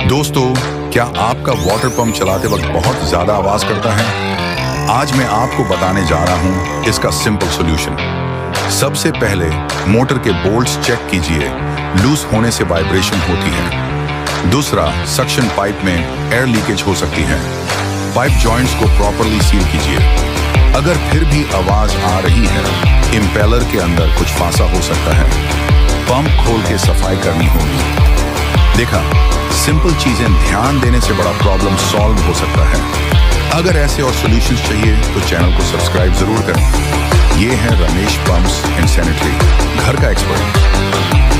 दोस्तों, क्या आपका वाटर पंप चलाते वक्त बहुत ज्यादा आवाज करता है? आज मैं आपको बताने जा रहा हूं इसका सिंपल सॉल्यूशन। सबसे पहले मोटर के बोल्ट्स चेक कीजिए, लूज होने से वाइब्रेशन होती है। दूसरा, सक्शन पाइप में एयर लीकेज हो सकती है। पाइप जॉइंट्स को प्रॉपर्ली सील कीजिए। अगर फिर भी आवाज आ रही है, इंपेलर के अंदर कुछ फांसा हो सकता है। पंप खोल के सफाई करनी होगी। देखा, सिंपल चीजें ध्यान देने से बड़ा प्रॉब्लम सॉल्व हो सकता है। अगर ऐसे और सॉल्यूशंस चाहिए तो चैनल को सब्सक्राइब जरूर करें। ये है रमेश पंप्स एंड सैनिटरी, घर का एक्सपर्ट।